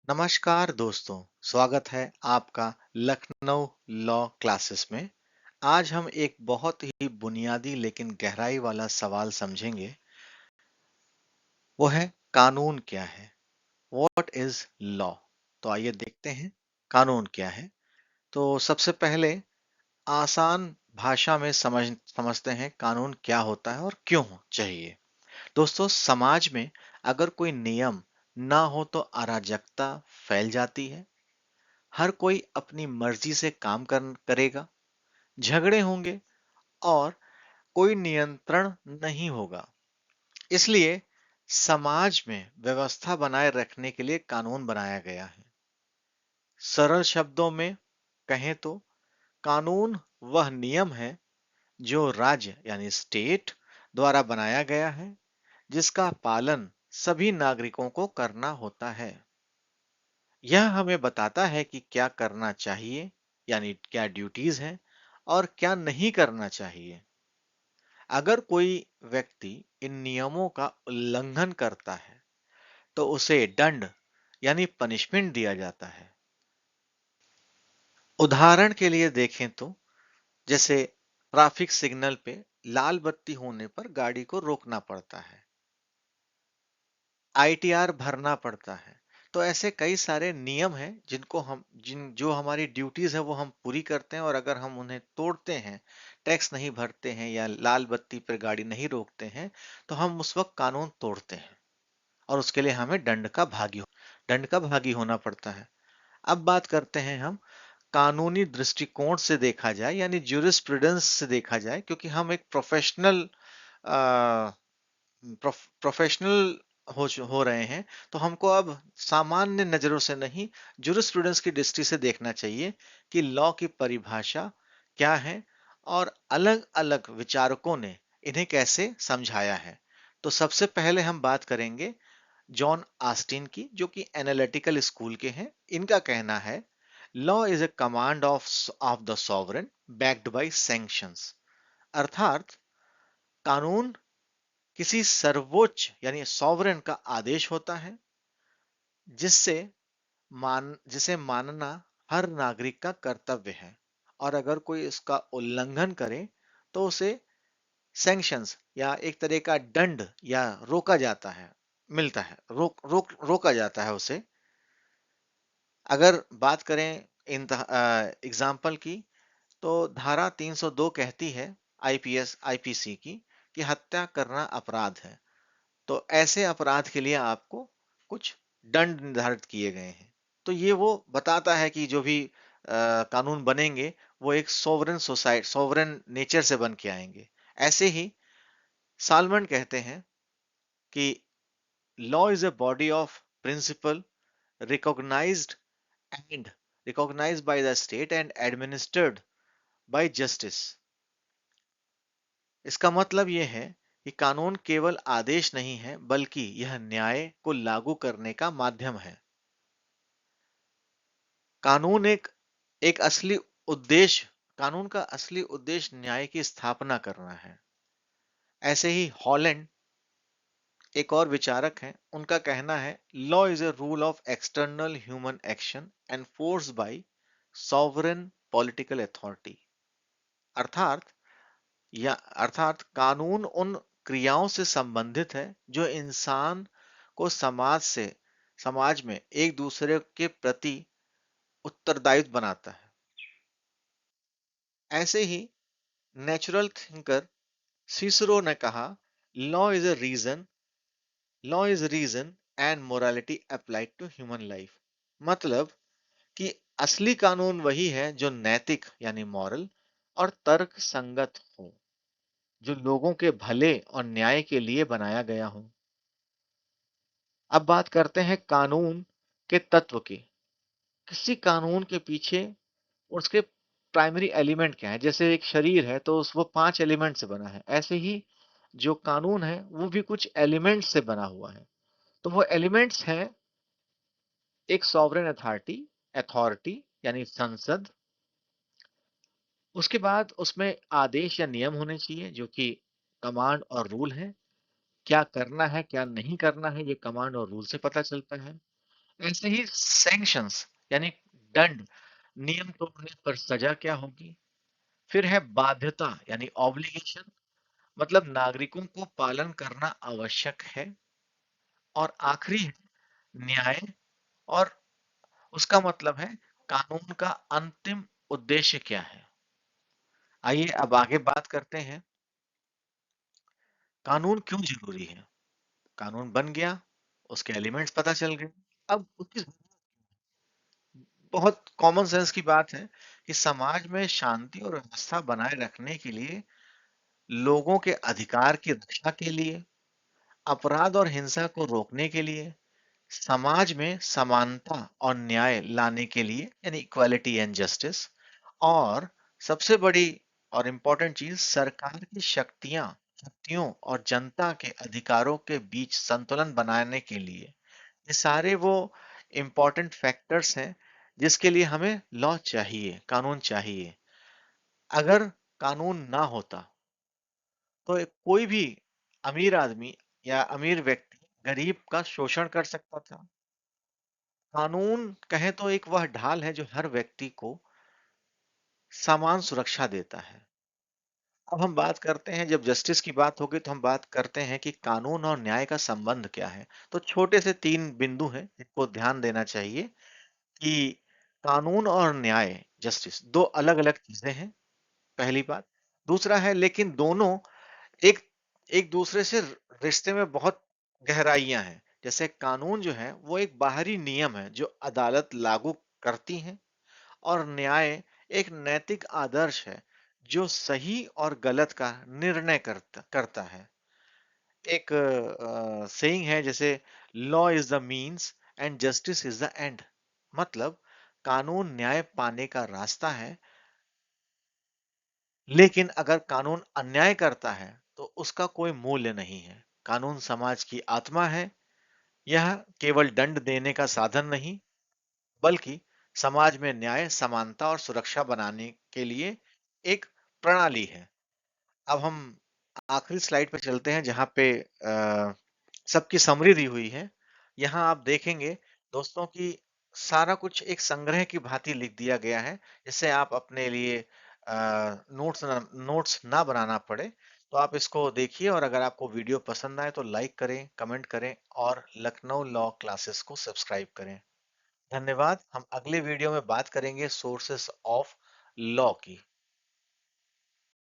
नमस्कार दोस्तों, स्वागत है आपका लखनऊ लॉ क्लासेस में। आज हम एक बहुत ही बुनियादी लेकिन गहराई वाला सवाल समझेंगे। वो है कानून क्या है? What is law? तो आइए देखते हैं कानून क्या है। तो सबसे पहले आसान भाषा में समझते हैं कानून क्या होता है और क्यों चाहिए। दोस्तों, समाज में अगर कोई नियम ना हो तो अराजकता फैल जाती है। हर कोई अपनी मर्जी से करेगा, झगड़े होंगे और कोई नियंत्रण नहीं होगा। इसलिए समाज में व्यवस्था बनाए रखने के लिए कानून बनाया गया है। सरल शब्दों में कहें तो कानून वह नियम है जो राज्य यानी स्टेट द्वारा बनाया गया है, जिसका पालन सभी नागरिकों को करना होता है। यह हमें बताता है कि क्या करना चाहिए, यानी क्या ड्यूटीज हैं और क्या नहीं करना चाहिए। अगर कोई व्यक्ति इन नियमों का उल्लंघन करता है तो उसे दंड यानी पनिशमेंट दिया जाता है। उदाहरण के लिए देखें तो जैसे ट्रैफिक सिग्नल पे लाल बत्ती होने पर गाड़ी को रोकना पड़ता है, आईटीआर भरना पड़ता है। तो ऐसे कई सारे नियम हैं जिनको हम जिन जो हमारी ड्यूटीज है वो हम पूरी करते हैं, और अगर हम उन्हें तोड़ते हैं, टैक्स नहीं भरते हैं या लाल बत्ती पर गाड़ी नहीं रोकते हैं, तो हम उस वक्त कानून तोड़ते हैं और उसके लिए हमें दंड का भागी होना पड़ता है। अब बात करते हैं हम कानूनी दृष्टिकोण से देखा जाए, यानी ज्यूरिस्प्रूडेंस से देखा जाए, क्योंकि हम एक प्रोफेशनल हो रहे हैं। तो हमको अब सामान्य नजरों से नहीं, ज्यूरिस्प्रूडेंस की दृष्टि से देखना चाहिए कि लॉ की परिभाषा क्या है और अलग अलग विचारकों ने इन्हें कैसे समझाया है। तो सबसे पहले हम बात करेंगे जॉन आस्टिन की, जो कि एनालिटिकल स्कूल के हैं। इनका कहना है law is A command of the sovereign backed by sanctions. अर्थात कानून किसी सर्वोच्च यानी सॉवरेन का आदेश होता है, जिससे जिसे मानना हर नागरिक का कर्तव्य है। और अगर कोई इसका उल्लंघन करे तो उसे सैंक्शंस या एक तरह का दंड या रोका जाता है, मिलता है, रोका जाता है उसे। अगर बात करें इन एग्जाम्पल की, तो धारा 302 कहती है आईपीसी की कि हत्या करना अपराध है। तो ऐसे अपराध के लिए आपको कुछ दंड निर्धारित किए गए हैं। तो ये वो बताता है कि जो भी कानून बनेंगे वो एक सोवरेन नेचर से बन के आएंगे। ऐसे ही सालमन कहते हैं कि law is a body of principle recognised and recognized by the state and administered by justice। इसका मतलब यह है कि कानून केवल आदेश नहीं है, बल्कि यह न्याय को लागू करने का माध्यम है। कानून एक असली उद्देश्य कानून का असली उद्देश्य न्याय की स्थापना करना है। ऐसे ही हॉलैंड एक और विचारक हैं, उनका कहना है law is a rule of external human action enforced by sovereign political authority. अर्थात अर्थात कानून उन क्रियाओं से संबंधित है जो इंसान को समाज में एक दूसरे के प्रति उत्तरदायित्व बनाता है। ऐसे ही नेचुरल थिंकर सिसरो ने कहा law is a reason law is reason and morality applied to human life. मतलब कि असली कानून वही है जो नैतिक यानी मॉरल और तर्क संगत हो, जो लोगों के भले और न्याय के लिए बनाया गया हो। अब बात करते हैं कानून के तत्व की। किसी कानून के पीछे उसके प्राइमरी एलिमेंट क्या है। जैसे एक शरीर है तो वो 5 एलिमेंट से बना है, ऐसे ही जो कानून है वो भी कुछ एलिमेंट्स से बना हुआ है। तो वो एलिमेंट्स हैं एक सॉवरेन अथॉरिटी यानी संसद। उसके बाद उसमें आदेश या नियम होने चाहिए जो कि कमांड और रूल है। क्या करना है क्या नहीं करना है ये कमांड और रूल से पता चलता है। ऐसे ही सैंक्शंस यानी दंड, नियम तोड़ने पर सजा क्या होगी। फिर है बाध्यता यानी ऑब्लिगेशन, मतलब नागरिकों को पालन करना आवश्यक है। और आखिरी है न्याय, और उसका मतलब है कानून का अंतिम उद्देश्य क्या है। आइए अब आगे बात करते हैं, कानून क्यों जरूरी है। कानून बन गया, उसके एलिमेंट्स पता चल गए, अब उसकी बहुत कॉमन सेंस की बात है कि समाज में शांति और व्यवस्था बनाए रखने के लिए, लोगों के अधिकार की रक्षा के लिए, अपराध और हिंसा को रोकने के लिए, समाज में समानता और न्याय लाने के लिए यानी इक्वालिटी एंड जस्टिस, और सबसे बड़ी और इम्पोर्टेंट चीज सरकार की शक्तियों और जनता के अधिकारों के बीच संतुलन बनाने के लिए। ये सारे वो इम्पोर्टेंट फैक्टर्स हैं जिसके लिए हमें लॉ चाहिए, कानून चाहिए। अगर कानून ना होता तो कोई भी अमीर आदमी या अमीर व्यक्ति गरीब का शोषण कर सकता था। कानून कहे तो एक वह ढाल है जो हर व्यक्ति को समान सुरक्षा देता है। अब हम बात करते हैं, जब जस्टिस की बात होगी तो हम बात करते हैं कि कानून और न्याय का संबंध क्या है। तो छोटे से 3 बिंदु हैं जिनको ध्यान देना चाहिए कि कानून और न्याय, जस्टिस, दो अलग-अलग चीजें हैं, पहली बात। दूसरा है लेकिन दोनों एक एक दूसरे से रिश्ते में बहुत गहराइयां हैं। जैसे कानून जो है वो एक बाहरी नियम है जो अदालत लागू करती है, और न्याय एक नैतिक आदर्श है जो सही और गलत का निर्णय करता करता है। एक सेइंग है जैसे law is the means and justice is the end, मतलब कानून न्याय पाने का रास्ता है, लेकिन अगर कानून अन्याय करता है तो उसका कोई मूल्य नहीं है। कानून समाज की आत्मा है, यह केवल दंड देने का साधन नहीं, बल्कि समाज में न्याय, समानता और सुरक्षा बनाने के लिए एक प्रणाली है। अब हम आखिरी स्लाइड पर चलते हैं जहां पे सबकी समरी दी हुई है। यहाँ आप देखेंगे दोस्तों कि सारा कुछ एक संग्रह की भांति लिख दिया गया है, जिससे आप अपने लिए नोट्स ना बनाना पड़े। तो आप इसको देखिए, और अगर आपको वीडियो पसंद आए तो लाइक करें, कमेंट करें और लखनऊ लॉ क्लासेस को सब्सक्राइब करें। धन्यवाद। हम अगले वीडियो में बात करेंगे सोर्सेस ऑफ लॉ की।